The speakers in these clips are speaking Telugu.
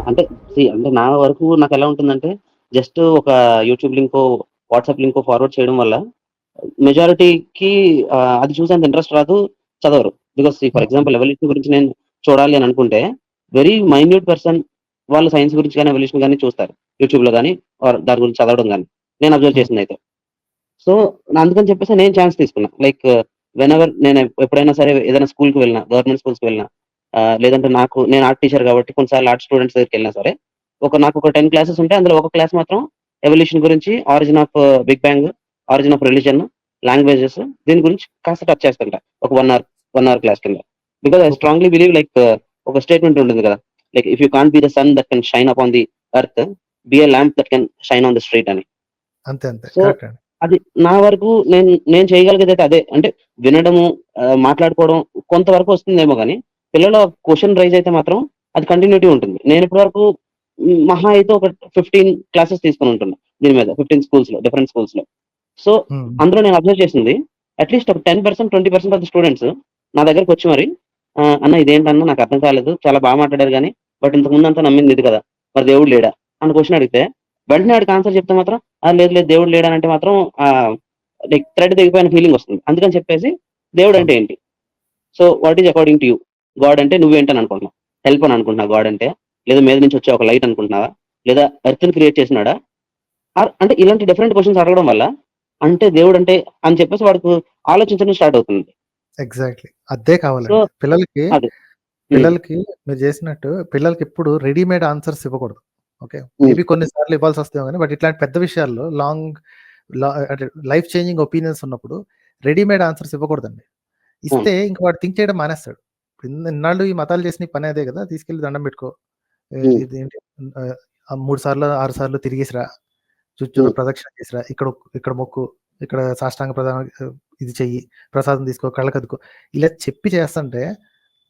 అంటే అంటే నా వరకు నాకెలా ఉంటుందంటే, జస్ట్ ఒక యూట్యూబ్ లింకో, వాట్సాప్ లింకో ఫార్వర్డ్ చేయడం వల్ల మెజారిటీకి అది చూసి అంత ఇంట్రెస్ట్ రాదు, చదవరు. బికాస్ ఫర్ హ్మ్. ఎగ్జాంపుల్ ఎవల్యూషన్ గురించి నేను చూడాలి అని అనుకుంటే, వెరీ మైన్యూట్ పర్సన్ వాళ్ళు సైన్స్ గురించి గాని, ఎవల్యూషన్ గాని చూస్తారు. యూట్యూబ్‌లో గాని ఆర్ దాని గురించి చదవడం గాని. నేను అబ్జర్వ్ హ్మ్. చేసిందైతే. సో, అందుకని చెప్పేసి నేను ఛాన్స్ తీసుకున్నా. లైక్ వెనెవర్ నేను ఎప్పుడైనా సరే ఏదైనా స్కూల్‌కి వెళ్ళినా, గవర్నమెంట్ స్కూల్స్‌కి వెళ్ళినా, లేదంటే నేను ఆర్ట్ టీచర్ కాబట్టి కొన్నిసార్లు ఆర్ట్ స్టూడెంట్స్ దగ్గరికెళ్ళినా సరే, నాకొక 10 క్లాసెస్ ఉంటే అందులో ఒక క్లాస్ మాత్రం ఎవల్యూషన్ గురించి, origin of big bang, origin of religion, languages దీని గురించి కాస్త టచ్ చేస్తుంటా. ఒక 1 అవర్ క్లాస్ కింద. Because I super. Strongly believe like ఒక స్టేట్మెంట్ ఉంటుంది కదా! Like if you can't be the sun that can shine upon the earth, be a lamp that can shine on the street అని. అంతే. అంతే. సో, కరెక్ట్ అండి. అది నా వరకు నేను చేయగలిగేదైతే అదే. అంటే వినడము, మాట్లాడుకోవడం కొంతవరకు వస్తుందేమో గానీ, పిల్లల క్వెషన్ రైజ్ అయితే మాత్రం అది కంటిన్యూటీ ఉంటుంది. నేనిప్పటి వరకు మహా అయితే ఒక 15 క్లాసెస్ తీసుకొనుంటున్నా దీని మీద. 15 స్కూల్స్‌లో, డిఫరెంట్ స్కూల్స్‌లో. సో, హ్మ్. అందులో నేను అబ్జర్వ్ చేసింది అట్‌లీస్ట్ ఒక 10%, 20% ఆఫ్ ది స్టూడెంట్స్ నా దగ్గరకొచ్చి మరి "అన్న ఇదేంటన్నా నాకు అర్థం కాలేదు. చాలా మాట్లాడారు గానీ, బట్ ఇంతకు ముందంతా నమ్మింది ఇది కదా! మరి దేవుడు లేడా?" అన్న క్వెషన్ అడిగితే, వెంటనే ఆడికి ఆన్సర్ చెప్తే మాత్రం లేదు లేదు దేవుడు లేడనంటే మాత్రం లైక్ థ్రెడ్ తెగిపోయిన ఫీలింగొస్తుంది. అందుకని చెప్పేసి దేవుడంటే అవును. ఏంటి? So, what is according to you? God అంటే నువ్వేంటని అనుకుంటున్నావు? హెల్ప్ అని అనుకుంటున్నావా గాడ్ అంటే? లేదా మీద నుంచి వచ్చే ఒక లైట్ అనుకుంటున్నావా? లేదా ఎర్త్‌ని క్రియేట్ చేసినాడా? అంటే ఇలాంటి డిఫరెంట్ క్వెషన్స్ అడగడం వల్ల, అంటే దేవుడంటే అని చెప్పేసి వాడికి ఆలోచించడం స్టార్ట్ అవుతుంది. ఎగ్జాక్ట్‌లీ. అదే సో, కావాలండి. పిల్లలకి, అది. హ్మ్. పిల్లలకి మీరు చేసినట్టు పిల్లలకెప్పుడు రెడీమేడ్ ఆన్సర్స్ ఇవ్వకూడదు. ఓకే. హ్మ్. మేబీ కొన్ని సార్లు ఇవ్వాల్సొస్తేమో గానీ, బట్ ఇట్లాంటి పెద్ద విషయాల్లో అంటే లైఫ్ చేంజింగ్ ఒపీనియన్స్ ఉన్నప్పుడు రెడీమేడ్ ఆన్సర్స్ ఇవ్వకూడదండి. అవును. ఇస్తే ఇంక వాడు థింక్ చేయడం మానేస్తాడు. ఇన్నాళ్ళు ఈ మతాలు చేసిన ఈ పని అదే గదా! తీసుకెళ్ళి దండం పెట్టుకో. హ్మ్. ఇదేంటి 3 సార్లో, 6 సార్లు తిరిగేసి రా. చుట్టూరా హ్మ్. ప్రదక్షిణ చేసిరా. ఇక్కడ మొక్కు, ఇక్కడ సాష్టాంగ ఇది చెయ్యి, ప్రసాదం తీసుకో, కళ్ళకద్దుకో. ఇలా చెప్పి చేస్తంటే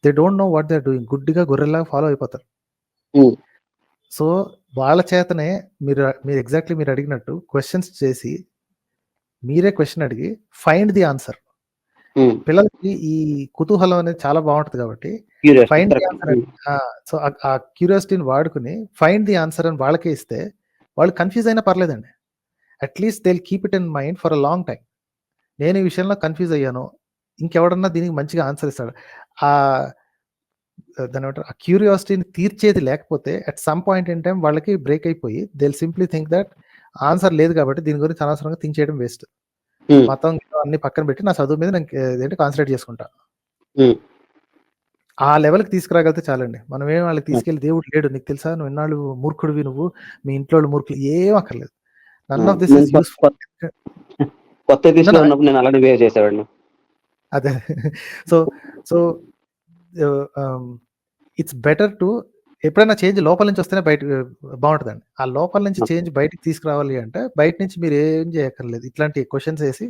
they don't know what they are doing. గుడ్డిగా గొర్రెల్లాగా ఫాలో అయిపోతారు. హ్మ్. సో, వాళ్ళ చేతనే మీరు ఎగ్జాక్ట్‌లీ మీరడిగినట్టు క్వెషన్స్ చేసి, మీరే క్వెషన్ అడిగి ఫైండ్ ది ఆన్సర్. హ్మ్. పిల్లలకి ఈ కుతూహలం అనేది చాలా బావుంటది కాబట్టి, curiosity find the correct. Answer అని హ్మ్. ఆ! సో, ఆ క్యూరియాసిటీని వాడుకొని ఫైండ్ ది ఆన్సర్ అని వాళ్ళకే ఇస్తే, వాళ్ళు కన్‌ఫ్యూజ్ అయినా పర్లేదండి. At least they will keep it in mind for a long time. నేను ఈ విషయంలో కన్‌ఫ్యూజ్ అయ్యాను. ఇంకెవడన్నా దీనికి మంచిగా ఆన్సర్ ఇస్తాడు. ఆహ్, దాన్నేమంటారు? ఆ క్యూరియాసిటీని తీర్చేది లేకపోతే at some point in time వాళ్ళకి బ్రేక్ అయిపోయి they will simply think that answer లేదు కాబట్టి దీని గురించి అనవసరంగా థింక్ చేయడం వేస్ట్. హ్మ్. మతం, గితం అన్నీ పక్కన పెట్టి నా చదువు మీద నేను కాన్సంట్రేట్ చేసుకుంటా. హ్మ్. ఆ లెవెల్‌కి తీసుకురాగలిగితే చాలండి. మనమేం వాళ్ళకి హ్మ్. తీసుకెళ్ళి దేవుడు లేడు నీకు తెలుసా? నువ్వు ఇన్నాళ్ళు మూర్ఖుడివి నువ్వు. మీ ఇంట్లోళ్ళు మూర్ఖులు ఏం అక్కర్లేదు. ఆ! నన్ ఆఫ్ దిస్ నేను ఈస్ కొత్ యూజ్‌ఫుల్. కొత్ కొత్త నో, దిశలో నో. ఉన్నప్పుడు నేను అలానే బిహేవ్ చేసేవాడిని. అదే. సో, సో, ఆహ్, ఇట్స్ బెటర్ టు ఎప్పుడైనా చేంజ్ లోపల నుంచి వస్తేనే బావుంటదండి. ఆ లోపల నుంచి ఆ! చేంజ్ బయటికి తీసుకురావాలి అంటే, బయట నుంచి మీరేం చేయక్కర్లేదు. ఇట్లాంటి క్వెషన్స్ ఏసి,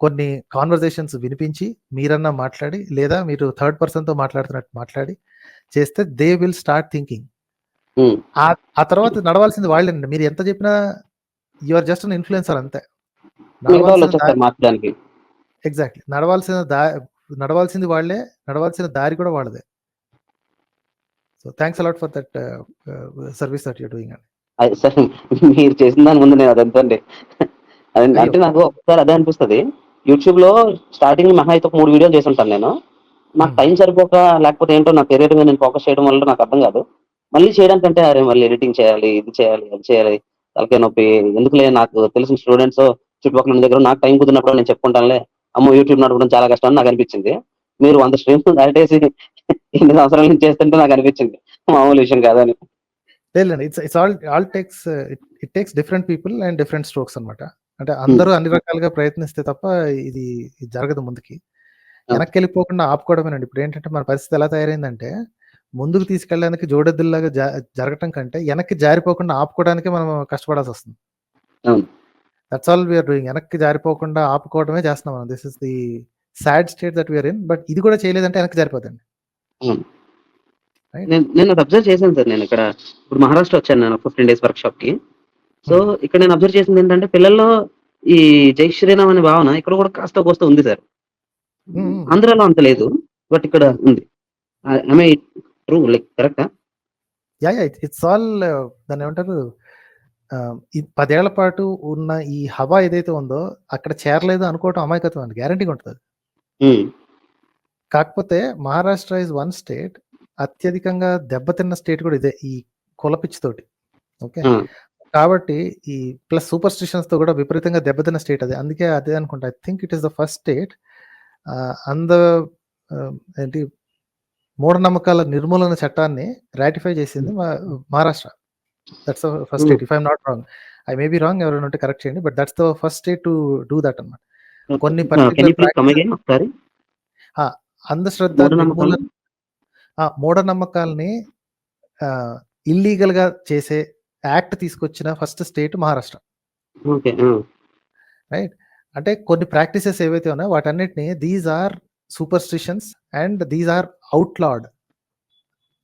కొన్ని కాన్వర్జేషన్స్ వినిపించి, మీరన్నా మాట్లాడి, లేదా మీరు థర్డ్ పర్సన్‌తో మాట్లాడుతున్నట్టు మాట్లాడి, చేస్తే దే విల్ స్టార్ట్ థింకింగ్. హ్మ్. ఆ ఆ తర్వాత నడవాల్సింది వాళ్ళేనండి. మీరు ఎంత చెప్పినా you are just an influencer అంతే. మిగతా నడవాల్సిన వాళ్ళొచ్చేస్తారు మార్చడానికి. ఎగ్జాక్ట్‌లీ. నడవాల్సింది వాళ్ళే. నడవాల్సిన దారి కూడా వాళ్ళదే. So, thanks a lot for that service that you are doing అండి. అది సరే మీరు చేసిన దాని ముందు నేను అదెంతండి. అయ్యో! అంటే నాకు ఒక్కొక్కసారి అదే అనిపిస్తది. యూట్యూబ్‌లో స్టార్టింగ్ మహా అయితే ఒక 3 వీడియోలు చేసుంటాను నేను. నాకు హ్మ్. టైం సరిపోక లేకపోతే ఏంటో నా కెరియర్ మీద నేను ఫోకస్ చేయడం వల్ల నాకు అర్థం కాదు. మళ్ళీ చేయడానికంటే అరే! మళ్ళీ ఎడిటింగ్ చేయాలి, ఇది చేయాలి, అది చేయాలి, తలకాయ నొప్పి. ఎందుకులే నాకు తెలిసిన స్టూడెంట్సో, చుట్టుపక్కల ఉన్న దగ్గర నాకు టైం కుదిరినప్పుడు నేను చెప్పుకుంటానులే. అమ్మో! యూట్యూబ్ నడపడం చాలా కష్టం అని నాకనిపించింది. మీరు 100 స్ట్రీమ్స్ దాటేసి ఇన్ని సంవత్సరాల నుంచి చేస్తుంటే నాకనిపించింది. మామూలు విషయం కాదని. లేదులెండి. It's it's all takes it takes different people and different strokes అన్నమాట. అంటే హ్మ్. అందరూ అన్ని రకాలుగా ప్రయత్నిస్తే తప్ప ఇది ఇది జరగదు ముందుకి. అవును. వెనక్కెళ్ళిపోకుండా ఆపుకోవడమేనండి. ఇప్పుడేంటంటే మన పరిస్థితి ఎలా తయారైందంటే, ముందుకు తీసుకెళ్ళడానికి జోడెద్దుల్లాగా జరగటం కంటే, వెనక్కి జారిపోకుండా ఆపుకోవడానికే మనం కష్టపడాల్సొస్తుంది. అవును. That's all we are doing. వెనక్కి జారిపోకుండా ఆపుకోవడమే చేస్తున్నాం మనం. This is the sad state that we are in. But ఇది కూడా చేయలేదంటే వెనక్కి జారిపోద్దండి. అవును. రైట్? నేనది అబ్జర్వ్ చేశాను సార్ నేనిక్కడ. ఇప్పుడు మహారాష్ట్ర వచ్చాను నేను 15 డేస్ వర్క్‌షాప్‌కి. సో, హ్మ్. ఇక్కడ నేను అబ్జర్వ్ చేసిందేంటంటే పిల్లల్లో ఈ జై శ్రీరామ్ అనే భావన ఇక్కడ కూడా కాస్తో కూస్తో ఉంది సార్. హ్మ్. హ్మ్. ఆంధ్రాలో అంత లేదు. బట్ ఇక్కడ హ్మ్. ఉంది. యామ్ ఐ ట్రూ లైక్ కరెక్టా? ఇట్స్ ఆల్ దాన్నేమంటారు ఈ 10 ఏళ్ల పాటు ఉన్న ఈ హవా ఏదైతే ఉందో అక్కడ చేరలేదు అనుకోవటం అమాయకత్వం అండి. గ్యారంటీగా ఉంటదది. హ్మ్. కాకపోతే మహారాష్ట్ర ఈజ్ వన్ స్టేట్ అత్యధికంగా దెబ్బతిన్న స్టేట్ కూడా ఇదే. ఈ కుల పిచ్చితోటి. ఓకే. ఆ! కాబట్టి ఈ ప్లస్ సూపర్‌స్టిషన్స్‌తో కూడా విపరీతంగా దెబ్బతిన్న స్టేట్ అది. అందుకే అదే అనుకుంటా. I think it is the first state on the ఏంటి మూఢనమ్మకాల నిర్మూలన చట్టాన్ని రాటిఫై చేసింది మహారాష్ట్ర. దట్స్ ద ఫస్ట్ హ్మ్. State if I am not wrong. I may be wrong, ఎవరైనా ఉంటే కరెక్ట్ చేయండి. But that's the first state to do that అన్నమాట. కొన్ని can you particular please come practices again ఒకసారి? అంధశ్రద్ధ మూఢనమ్మకాలు? నిర్మూలన మూఢనమ్మకాల్ని ఇల్లీగల్‌గా చేసే యాక్ట్ తీసుకొచ్చిన ఫస్ట్ స్టేట్ మహారాష్ట్ర. ఓకే. ఆ! రైట్. అంటే కొన్ని ప్రాక్టీసెస్ ఏవైతే ఉన్నాయో వాటన్నిటిని these are superstitions and these are outlawed okay.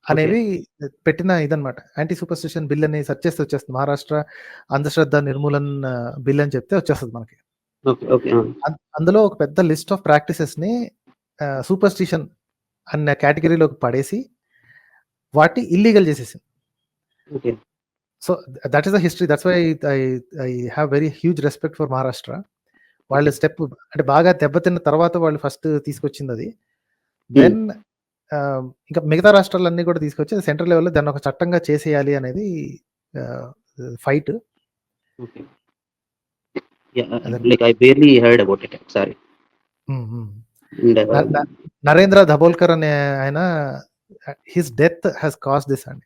అనేవి పెట్టిన ఇదన్నమాట. యాంటీ సూపర్‌స్టిషన్ బిల్ అని సెర్చ్ చేస్తే వచ్చేస్తుంది. మహారాష్ట్ర అంధశ్రద్ధ నిర్మూలన్ బిల్ అని చెప్తే వచ్చేస్తది మనకి. ఓకే. ఓకే. ఆ! అందులో ఒక పెద్ద లిస్ట్ ఆఫ్ ప్రాక్టీసెస్‌ని సూపర్‌స్టిషన్ అన్న కేటగరీలోకి పడేసి వాటిని ఇల్లీగల్ చేసేసింది. Okay. So that is the history. That's why I I have very huge respect for Maharashtra. వాళ్ళు ఓకే. స్టెప్ అంటే బాగా దెబ్బతిన్న తర్వాత వాళ్ళు ఫస్ట్ తీసుకొచ్చిందది. హ్మ్. దెన్ ఇంకా మిగతా రాష్ట్రాలన్నీ కూడా తీసుకొచ్చి సెంట్రల్ లెవెల్‌లో దాన్ని ఒక చట్టంగా చేసేయాలి అనేది ఫైట్. ఓకే. యాహ్! అదనమాట. Like I barely heard about it. Sorry. హ్మ్. హ్మ్. అండ్ న న నరేంద్ర దబోల్కర్ అనే ఆయన his death has caused this అండి.